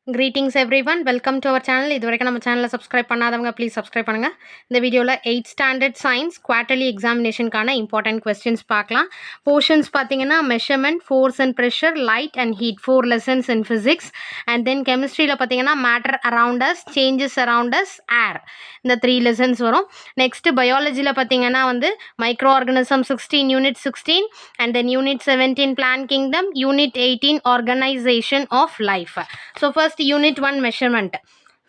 Greetings everyone, welcome to our channel. இதுவரைக்கும் நம்ம சேனலை சப்ஸ்கிரைப் பண்ணாதவங்க ப்ளீஸ் சப்ஸ்கிரைப் பண்ணுங்க. இந்த வீடியோவில் 8th ஸ்டாண்டர்ட் சயின்ஸ் குவார்ட்டர்லி எக்ஸாமினேஷனுக்கான இம்பார்ட்டன்ட் கொஸ்டின்ஸ் பார்க்கலாம். போர்ஷன்ஸ் பார்த்தீங்கன்னா measurement, force and pressure, light and heat, 4 lessons in physics. And then கெமிஸ்ட்ரியில் பார்த்தீங்கன்னா matter around us, changes around us, air, இந்த 3 lessons வரும். நெக்ஸ்ட் பயாலஜியில் பார்த்தீங்கன்னா microorganism 16, unit 16, and then unit 17 plant kingdom, unit 18 organisation of life. So first unit 1 measurement.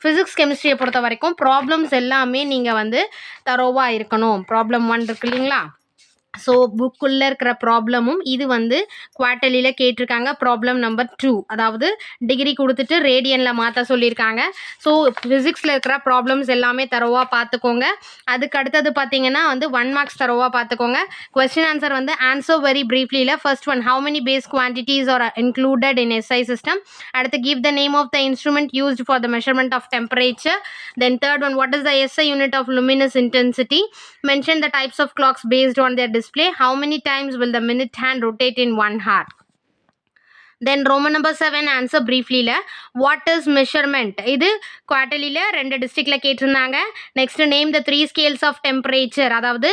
Physics கெமிஸ்ட்ரியை பொறுத்த வரைக்கும் problems எல்லாமே நீங்கள் தரோவாக இருக்கணும். ப்ராப்ளம் 1 இருக்கு இல்லைங்களா? ஸோ புக்குள்ளே இருக்கிற ப்ராப்ளமும் இது குவார்ட்டர்லியில் கேட்டிருக்காங்க. ப்ராப்ளம் நம்பர் 2, அதாவது டிகிரி கொடுத்துட்டு ரேடியனில் மாற்ற சொல்லியிருக்காங்க. ஸோ ஃபிசிக்ஸில் இருக்கிற ப்ராப்ளம்ஸ் எல்லாமே தரோவாக பார்த்துக்கோங்க. அதுக்கு அடுத்தது பார்த்தீங்கன்னா 1 மார்க்ஸ் தரோவாக பார்த்துக்கோங்க. கொஸ்டின் ஆன்சர் ஆன்சர் வெரி ப்ரீஃப்லியில். First one, how many base quantities are included in SI system. அடுத்து, give the name of the instrument used for the measurement of temperature. Then third one, what is the SI unit of luminous intensity. Mention the types of clocks based on their display. How many times will the minute hand rotate in 1 hour? Then Roman number 7, answer briefly. What is measurement? இது குவார்ட்டர்லியில் 2 டிஸ்ட்ரிக்டில் கேட்டிருந்தாங்க. Next, name the 3 scales of temperature. அதாவது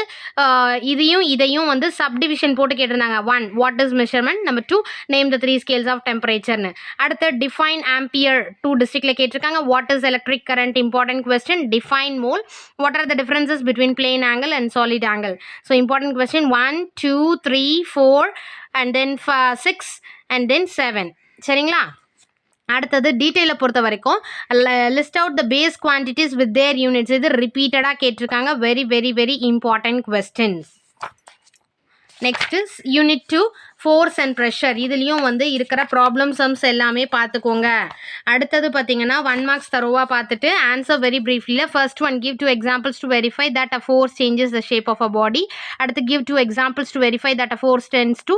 இதையும் subdivision போட்டு கேட்டிருந்தாங்க. 1, what is measurement. Number 2, name the 3 scales of temperatureன்னு. அடுத்து, define ampere 2 டிஸ்ட்ரிக்டில் கேட்டிருக்காங்க. What is electric current, important question. Define mole. What are the differences between plane angle and solid angle. So important question 1, 2, 3, 4 and then 6 and then 7. சரிங்களா? அடுத்தது டீட்டெயிலை பொறுத்த வரைக்கும் list out the base quantities with their units. இது ரிப்பீட்டடாக கேட்டிருக்காங்க. Very very very important questions. Next unit 2, force and pressure. இதுலேயும் இருக்கிற ப்ராப்ளம் சம்ஸ் எல்லாமே பார்த்துக்கோங்க. அடுத்தது பார்த்தீங்கன்னா 1 மார்க்ஸ் தரோவாக பார்த்துட்டு ஆன்சர் வெரி ப்ரீஃப்லியில். First one, give 2 examples to verify that a force changes the shape of a body. அடுத்து, give 2 examples to verify that a force tends to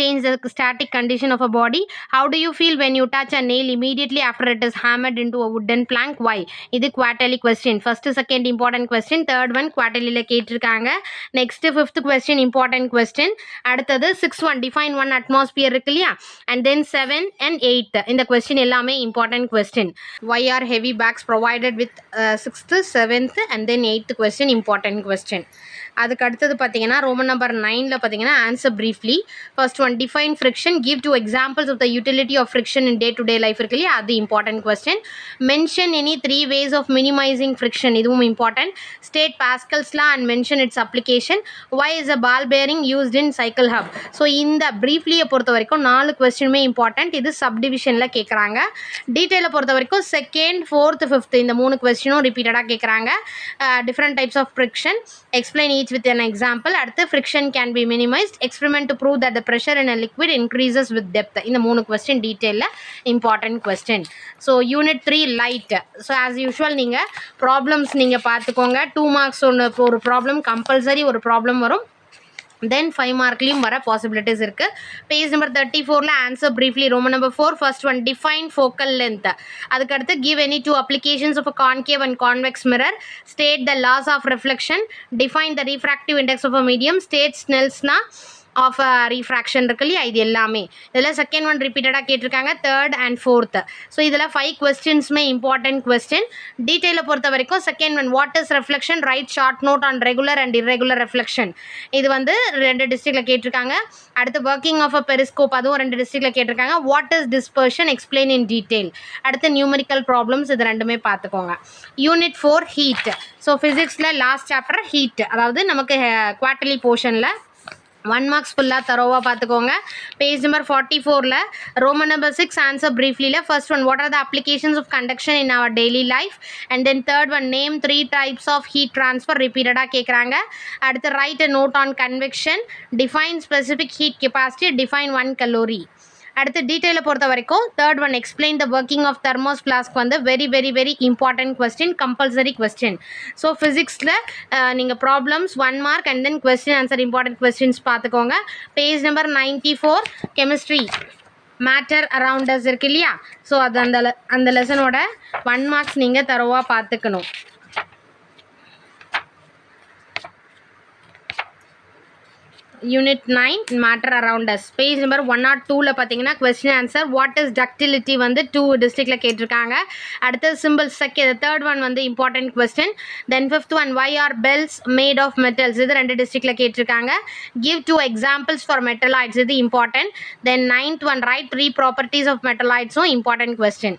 change the static condition of a body. How do you feel when you touch a nail immediately after it is hammered into a wooden plank. Why? இது quarterly question. First second important question, third one குவார்ட்டர்லியில் கேட்டிருக்காங்க. Next, fifth question important question. அடுத்தது 6 one, define one atmosphere இருக்கு இல்லையா? And then 7 and 8 இந்த question எல்லாமே important question. why are heavy bags provided with 6th, 7th and then 8th question important question. அதுக்கு அடுத்தது பார்த்தீங்கன்னா Roman number 9ல் பார்த்தீங்கன்னா answer briefly. First one, define friction, give 2 examples of the utility of friction in day to day life இருக்கு இல்லையா? அது important question. Mention any 3 ways of minimising friction. இதுவும் important. State Pascal's law and mention its application. why is a ball bearing used in cycle hub. ஸோ இந்த ப்ரீஃப்லியை பொறுத்த வரைக்கும் 4 கொஸ்டினுமே important. இது சப்டிவிஷனில் கேட்குறாங்க. டீட்டெயிலை பொறுத்த வரைக்கும் 2nd, 4th, 5th இந்த 3 கொஸ்டினும் ரிப்பீட்டடாக கேட்குறாங்க. Different types of friction, explain each with an example. அடுத்து, friction can be minimized, experiment to prove that the pressure in a liquid increases with depth. இந்த 3 question detailல important question. So unit 3 light. So as usual நீங்கள் problems நீங்கள் பார்த்துக்கோங்க. 2 marks ஒரு problem compulsory ஒரு problem வரும். then 5 மார்க்லையும் வர possibilities இருக்கு. Page number 34ல answer briefly. Roman number 4, first one, define focal length. அதுக்கடுத்து, give any 2 applications of a concave and convex mirror. State the laws of reflection. Define the refractive index of a medium. State ஸ்னெல்ஸ்னா of refraction இருக்கு இல்லையா? இது எல்லாமே இதில் second one ரிப்பீட்டடாக கேட்டிருக்காங்க. Third and fourth. So இதில் 5 கொஸ்டின்ஸுமே இம்பார்ட்டன்ட் கொஸ்டின். டீட்டெயிலை பொறுத்த வரைக்கும் second one, what is reflection, write short note on regular and irregular reflection. இது 2 டிஸ்ட்ரிக்டில் கேட்டிருக்காங்க. அடுத்து, ஒர்க்கிங் ஆஃப் அ பெரிஸ்கோப், அதுவும் 2 டிஸ்ட்ரிக்டில் கேட்டிருக்காங்க. What is dispersion, explain in detail. அடுத்து, நியூமெரிக்கல் ப்ராப்ளம்ஸ், இது 2மே பார்த்துக்கோங்க. Unit 4 heat. ஸோ ஃபிசிக்ஸில் லாஸ்ட் சாப்டர் ஹீட், அதாவது நமக்கு குவார்ட்டர்லி போர்ஷனில் 1 மார்க்ஸ் ஃபுல்லாக தரோவாக பார்த்துக்கோங்க. பேஜ் நம்பர் 44ல் ரோமன் நம்பர் 6 ஆன்சர் ப்ரீஃப்லியில். First one, what are the applications of conduction in our daily life. And then third one, name 3 types of heat transfer. ரிப்பீட்டடாக கேட்குறாங்க. அடுத்து, write a note on convection. Define specific heat capacity. Define 1 calorie. அடுத்து, டீட்டெயிலை பொறுத்த வரைக்கும் third one, explain the working of thermos flask very very very important question, compulsory question. So ஃபிசிக்ஸில் நீங்கள் problems 1 mark and then question answer important questions பார்த்துக்கோங்க. Page number 94 chemistry, matter around us இருக்கு இல்லையா? So அது அந்த லெசனோட 1 marks நீங்கள் தரோவாக பார்த்துக்கணும். Unit 9 matter around us. Page number 102ல பார்த்தீங்கன்னா question answer what is ductility வந்து 2 districtல கேட்டிருக்காங்க. அடுத்து symbol second third one வந்து important question. Then fifth one why are bells made of metals இது 2 districtல கேட்டிருக்காங்க. Give 2 examples for metalloids இது important. Then ninth one write 3 properties of metalloids important question.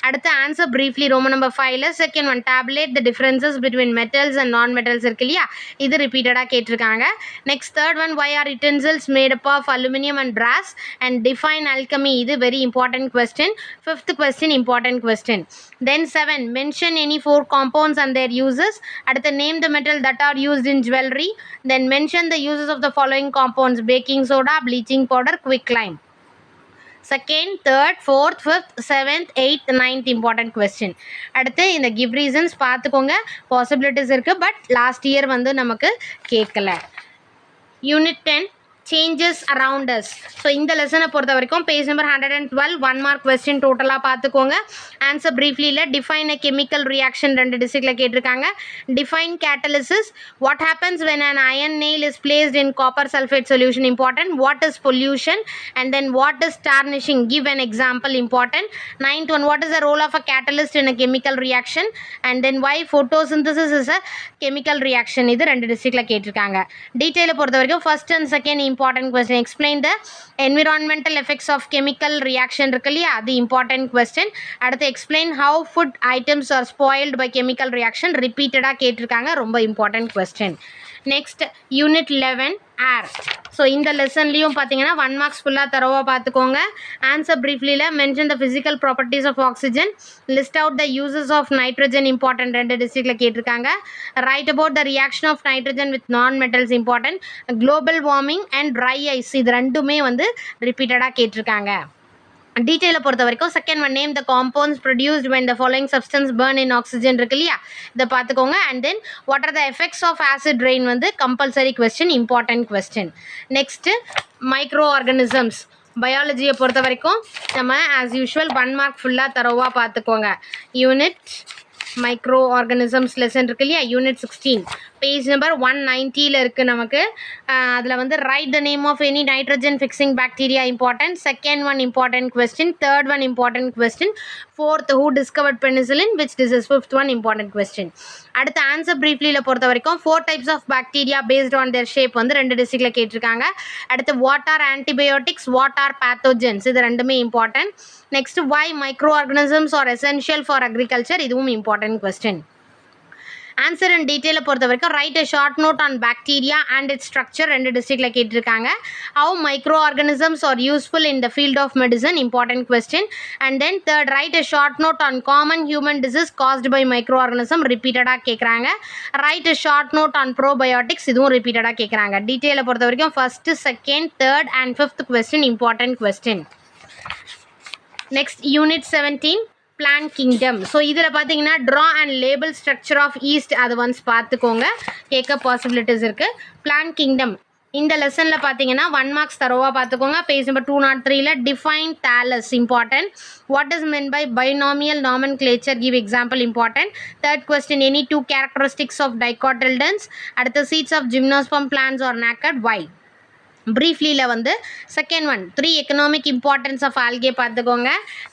அடுத்து answer briefly Roman number 5ல second one tabulate the differences between metals and non metals இருக்கு இல்லையா இது ரிப்பீட்டடாக கேட்டிருக்காங்க. Next third one why are utensils made up of aluminum and brass and define alchemy இது very important question. Fifth question important question. Then 7 mention any 4 compounds and their uses. அடுத்து name the metal that are used in jewelry. Then mention the uses of the following compounds baking soda, bleaching powder, quicklime. Second, third, fourth, fifth, seventh, eighth, ninth important question. அடுத்து இந்த give reasons பார்த்துக்கோங்க possibilities இருக்கு but last year வந்து நமக்கு கேட்கல. Unit 10 changes around us. So இந்த லெசனை பொறுத்த வரைக்கும் பேஜ் நம்பர் 112 1 மார்க் கொஸ்டின் டோட்டலாக பார்த்துக்கோங்க. ஆன்சர் ப்ரீஃப்லியில் டிஃபைன் அ கெமிக்கல் ரியாக்ஷன் 2 டிஸ்ட்ரிக்டில் கேட்டிருக்காங்க. Define catalysis what happens when an iron nail is placed in copper sulphate solution important. What is pollution and then what is tarnishing give an example important. Ninth one what is the role of a catalyst in a chemical reaction and then why photosynthesis is a chemical reaction இது 2 டிஸ்ட்ரிக்டில் கேட்டிருக்காங்க. டீட்டெயிலை பொறுத்த வரைக்கும் first and second important question. Explain the environmental effects of chemical reaction இருக்கு இல்லையா அது important question. அடுத்து explain how food items are spoiled by chemical reaction ரிப்பீட்டடாக கேட்டிருக்காங்க ரொம்ப important question. Next unit 11 air. So இந்த லெசன்லேயும் பார்த்தீங்கன்னா 1 மார்க்ஸ் ஃபுல்லாக தரவாக பார்த்துக்கோங்க. ஆன்சர் ப்ரீஃப்லியில் mention the physical properties of oxygen, list out the uses of nitrogen important 2 டிஸ்ட்ரிக்டில் கேட்டிருக்காங்க. Write about the reaction of nitrogen with non metals important. Global warming and dry ice இது 2மே வந்து ரிப்பீட்டடாக கேட்டிருக்காங்க. டீட்டெயிலை பொறுத்த வரைக்கும் second one name the compounds produced when the following substance burn in oxygen இருக்கு இல்லையா இதை பார்த்துக்கோங்க. And then what are the effects of acid rain வந்து compulsory question important question. Next micro organisms பயாலஜியை பொறுத்த வரைக்கும் நம்ம ஆஸ் யூஷுவல் 1 மார்க் ஃபுல்லாக தரோவாக பார்த்துக்கோங்க. யூனிட் மைக்ரோ ஆர்கானிசம்ஸ் லெசன் இருக்கு இல்லையா யூனிட் 16 பேஜ் நம்பர் 190ல் இருக்குது நமக்கு. அதில் வந்து write the name of any nitrogen fixing bacteria important. Second one important question. Third one important question. Fourth who discovered penicillin which disease. Fifth one important question. அடுத்த answer ப்ரீஃப்லியில் பொறுத்த வரைக்கும் 4 types of bacteria based on their shape வந்து 2 டிஸ்ட்ரிக்டில் கேட்டிருக்காங்க. அடுத்து what are antibiotics, what are pathogens இது 2மே important. Next why micro organisms are essential for agriculture இதுவும் இம்பார்ட்டன்ட் கொஸ்டின். ஆன்சர் அண்ட் டீட்டெயிலை பொறுத்த வரைக்கும் write a short note on bacteria and its structure 2 டிஸ்ட்ரிக்டில் கேட்டிருக்காங்க. How micro organisms are useful in the field of medicine important question. And then third write a short note on common human disease caused by micro organism ரிப்பீட்டடாக கேட்குறாங்க. Write a short note on probiotics இதுவும் ரிப்பீட்டடாக கேட்குறாங்க. டீட்டெயிலை பொறுத்த வரைக்கும் first second third and fifth question important question. Next unit 17 plant kingdom. So இதில் பார்த்தீங்கன்னா draw and label structure of yeast அது ஒன்ஸ் பார்த்துக்கோங்க கேட்க பாசிபிலிட்டிஸ் இருக்குது. பிளான்ட் கிங்டம் இந்த லெசனில் பார்த்தீங்கன்னா 1 மார்க்ஸ் தரோவாக பார்த்துக்கோங்க. பேஜ் நம்பர் 203ல் define thallus important. What is meant by binomial nomenclature give example important. Third question any 2 characteristics of dicotyledons. அடுத்த seeds of gymnosperm plants are naked why. ப்ரீஃப்லியில் வந்து second one 3 economic importance of algae பார்த்துக்கோங்க.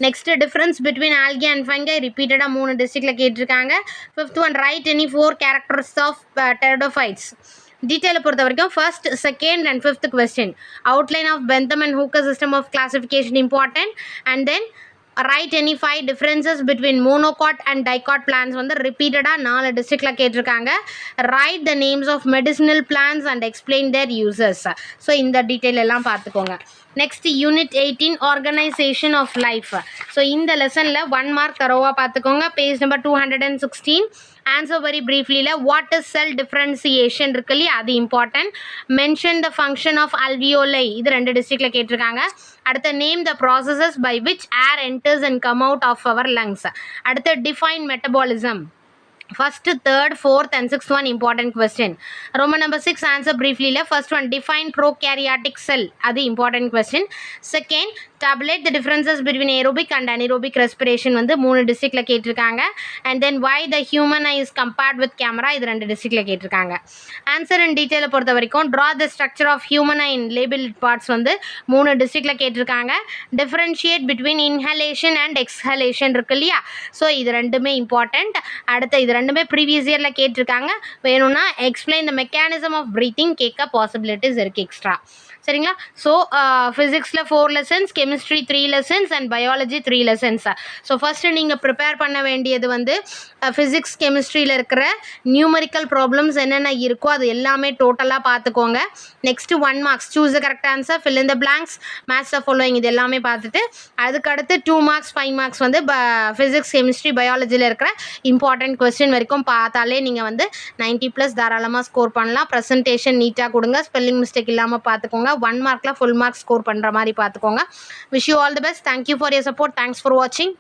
Next difference between algae and fungi ரிப்பீட்டடாக 3 டிஸ்ட்ரிக்டில் கேட்டிருக்காங்க. Fifth one write any 4 characters of pteridophytes. டீட்டெயிலை பொறுத்த வரைக்கும் first second and fifth question. Outline of Bentham and Hooker system of classification important. And then write any 5 differences between monocot and dicot plants வந்து ரிப்பீட்டடாக 4 டிஸ்ட்ரிக்டில் கேட்டிருக்காங்க. Write the names of medicinal plans and explain their users. So இந்த detail எல்லாம் பார்த்துக்கோங்க. Next unit 18 organisation of life. So இந்த லெசனில் 1 mark தரோவாக பார்த்துக்கோங்க. Page number 216. ஆன்சர் வெரி ப்ரீஃப்லியில் வாட் இஸ் செல் டிஃப்ரென்சியேஷன் இருக்கு இல்லையா அது important. Mention the function of alveoli இது 2 டிஸ்ட்ரிக்டில் கேட்டிருக்காங்க. அடுத்த name the processes by which air enters and come out of our lungs. அடுத்த define metabolism. First, third, fourth and sixth one important question. Roman number 6 answer briefly. First one define prokaryotic cell. That is important question. Second, tabulate the differences between aerobic and anaerobic respiration வந்து 3 டிஸ்ட்ரிக்ட்ல கேட்டிருக்காங்க. and then why the human eye is compared with camera இது 2 டிஸ்ட்ரிக்ட்ல கேட்டிருக்காங்க. Answer இன் டீடைல பொறுத்த வரைக்கும் draw the structure of human eye in labeled parts வந்து 3 டிஸ்ட்ரிக்ட்ல கேட்டிருக்காங்க. differentiate between inhalation and exhalation இருக்கு இல்லையா, ஸோ இது ரெண்டுமே இம்பார்ட்டன்ட். அடுத்து இது ரெண்டுமே ப்ரீவியஸ் இயர்ல கேட்டிருக்காங்க. வேணும்னா explain the mechanism of breathing கேட்க பாசிபிலிட்டிஸ் இருக்கு எக்ஸ்ட்ரா. சரிங்களா. ஸோ ஃபிசிக்ஸில் 4 lessons, chemistry 3 lessons and biology 3 lessons. So first நீங்கள் ப்ரிப்பேர் பண்ண வேண்டியது வந்து ஃபிசிக்ஸ் கெமிஸ்ட்ரியில் இருக்கிற நியூமரிக்கல் ப்ராப்ளம்ஸ் என்னென்ன இருக்கோ அது எல்லாமே டோட்டலாக பார்த்துக்கோங்க. Next 1 marks choose the correct answer, fill in the blanks, match the following இது எல்லாமே பார்த்துட்டு அதுக்கடுத்து 2 மார்க்ஸ் 5 மார்க்ஸ் வந்து ஃபிசிக்ஸ் கெமிஸ்ட்ரி பயாலஜியில் இருக்கிற இம்பார்ட்டன்ட் கொஸ்டின் வரைக்கும் பார்த்தாலே நீங்கள் வந்து 90+ தாராளமாக ஸ்கோர் பண்ணலாம். ப்ரெசன்டேஷன் நீட்டாக கொடுங்க, ஸ்பெல்லிங் மிஸ்டேக் இல்லாமல் பார்த்துக்கோங்க. 1 மார்க்ல ஃபுல் மார்க் ஸ்கோர் பண்ற மாதிரி பார்த்துக்கோங்க. Wish you all the best. Thank you for your support. Thanks for வாட்சிங்.